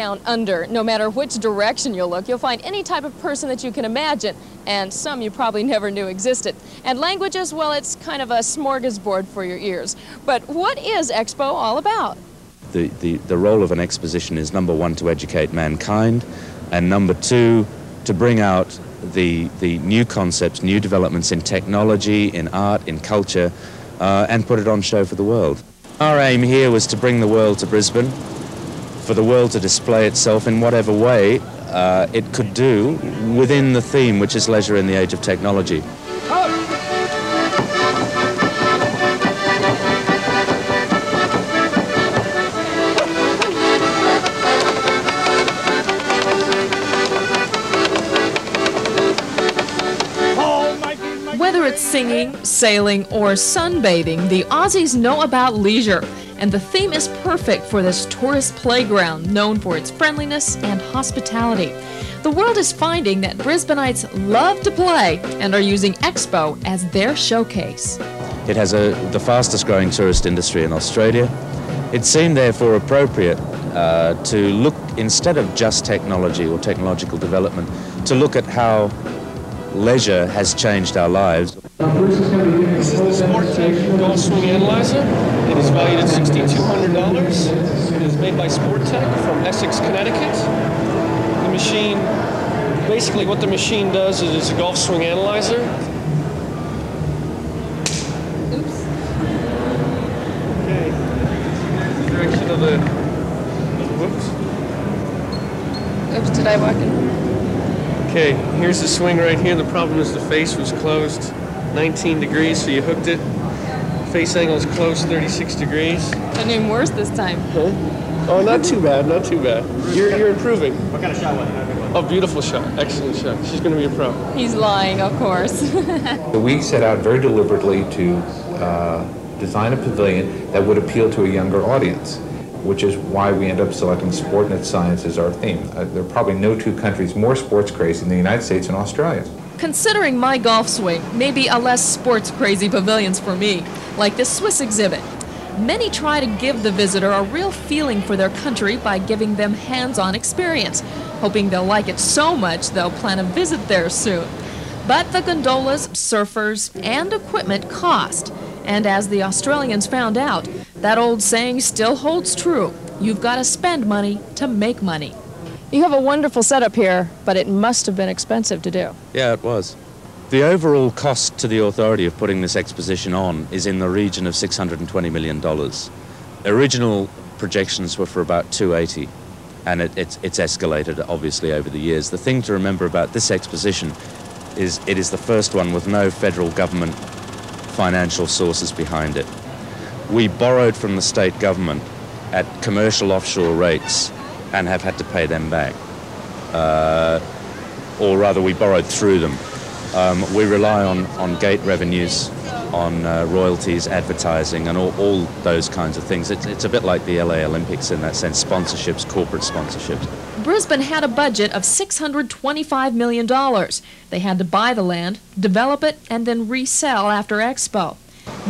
down under. No matter which direction you look, you'll find any type of person that you can imagine, and some you probably never knew existed. And languages, well, it's kind of a smorgasbord for your ears. But what is EXPO all about? The role of an exposition is, number one, to educate mankind, and number two, to bring out the new concepts, new developments in technology, in art, in culture, and put it on show for the world. Our aim here was to bring the world to Brisbane, for the world to display itself in whatever way it could do within the theme, which is leisure in the age of technology. Whether it's singing, sailing, or sunbathing, the Aussies know about leisure, and the theme is perfect for this tourist playground known for its friendliness and hospitality. The world is finding that Brisbaneites love to play and are using EXPO as their showcase. It has the fastest growing tourist industry in Australia. It seemed therefore appropriate to look, instead of just technology or technological development, to look at how leisure has changed our lives. This is the Sport Tech Golf Swing Analyzer. It is valued at $6,200. It is made by Sport Tech from Essex, Connecticut. The machine, basically what the machine does is it's a golf swing analyzer. Oops. Okay. The direction of the whoops. Oops, did I walk in? Okay, here's the swing right here. The problem is the face was closed 19 degrees, so you hooked it. Face angle is closed 36 degrees. Done even worse this time. Huh? Oh, not too bad, not too bad. You're improving. What kind of shot was it? Oh, beautiful shot. Excellent shot. She's going to be a pro. He's lying, of course. We set out very deliberately to design a pavilion that would appeal to a younger audience, which is why we end up selecting sport and its science as our theme. There are probably no two countries more sports crazy than the United States and Australia. Considering my golf swing, maybe a less sports-crazy pavilion's for me, like this Swiss exhibit. Many try to give the visitor a real feeling for their country by giving them hands-on experience, hoping they'll like it so much they'll plan a visit there soon. But the gondolas, surfers, and equipment cost. And as the Australians found out, that old saying still holds true. You've got to spend money to make money. You have a wonderful setup here, but it must have been expensive to do. Yeah, it was. The overall cost to the authority of putting this exposition on is in the region of $620 million. Original projections were for about $280, and it's escalated obviously over the years. The thing to remember about this exposition is it is the first one with no federal government financial sources behind it. We borrowed from the state government at commercial offshore rates and have had to pay them back. Or rather, we borrowed through them. We rely on gate revenues, on royalties, advertising, and all those kinds of things. It's a bit like the LA Olympics in that sense, sponsorships, corporate sponsorships. Brisbane had a budget of $625 million. They had to buy the land, develop it, and then resell after EXPO.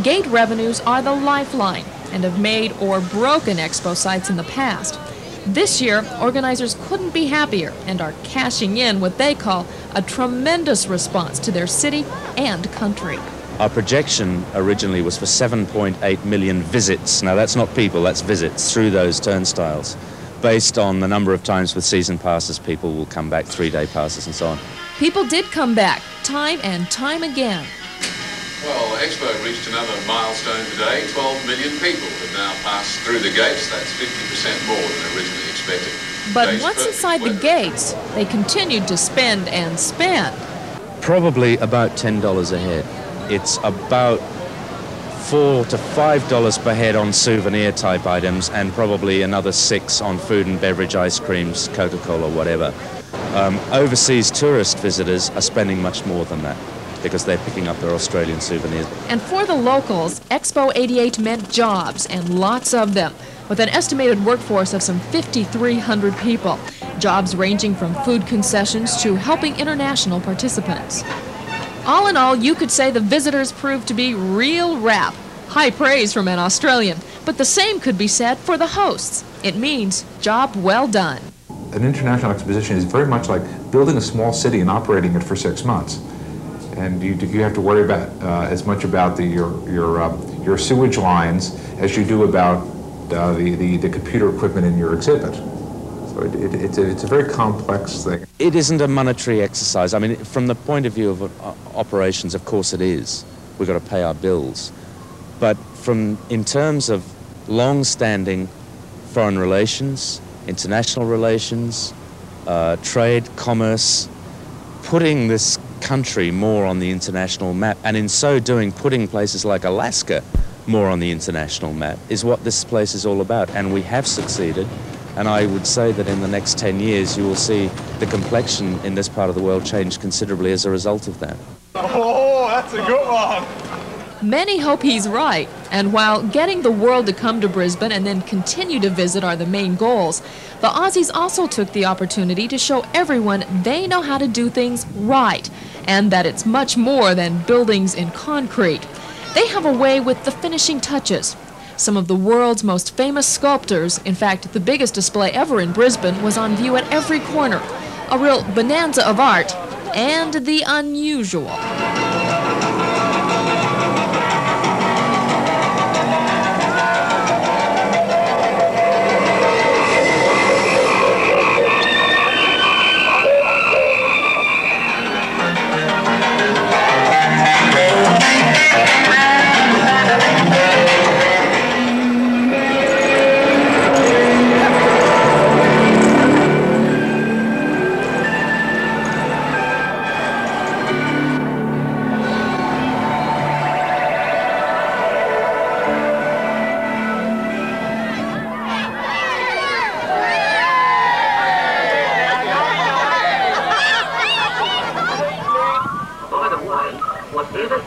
Gate revenues are the lifeline and have made or broken EXPO sites in the past. This year, organizers couldn't be happier and are cashing in what they call a tremendous response to their city and country. Our projection originally was for 7.8 million visits. Now that's not people, that's visits through those turnstiles. Based on the number of times with season passes, people will come back, 3-day passes and so on. People did come back, time and time again. Well, EXPO reached another milestone today. 12 million people have now passed through the gates. That's 50% more than originally expected. But once inside the gates, they continued to spend and spend. Probably about $10 a head. It's about $4 to $5 per head on souvenir type items, and probably another $6 on food and beverage, ice creams, Coca-Cola, whatever. Overseas tourist visitors are spending much more than that, because they're picking up their Australian souvenirs. And for the locals, EXPO 88 meant jobs, and lots of them, with an estimated workforce of some 5,300 people. Jobs ranging from food concessions to helping international participants. All in all, you could say the visitors proved to be real rap. High praise from an Australian, but the same could be said for the hosts. It means job well done. an international exposition is very much like building a small city and operating it for 6 months. And you have to worry about as much about your sewage lines as you do about the computer equipment in your exhibit. So it's a very complex thing. It isn't a monetary exercise. I mean, from the point of view of operations, of course it is. We've got to pay our bills. But in terms of long-standing foreign relations, international relations, trade, commerce, putting this country more on the international map, and in so doing putting places like Alaska more on the international map, is what this place is all about. And we have succeeded, and I would say that in the next 10 years you will see the complexion in this part of the world change considerably as a result of that. Oh, that's a good one! Many hope he's right, and while getting the world to come to Brisbane and then continue to visit are the main goals, the Aussies also took the opportunity to show everyone they know how to do things right, and that it's much more than buildings in concrete. They have a way with the finishing touches. Some of the world's most famous sculptors, in fact, the biggest display ever in Brisbane, was on view at every corner. A real bonanza of art, and the unusual.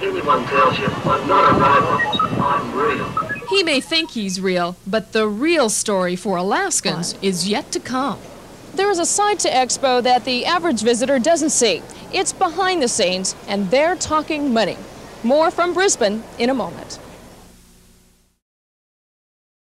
Anyone tells you I'm not a robot, I'm real. He may think he's real, but the real story for Alaskans is yet to come. There is a side to EXPO that the average visitor doesn't see. It's behind the scenes, and they're talking money. More from Brisbane in a moment.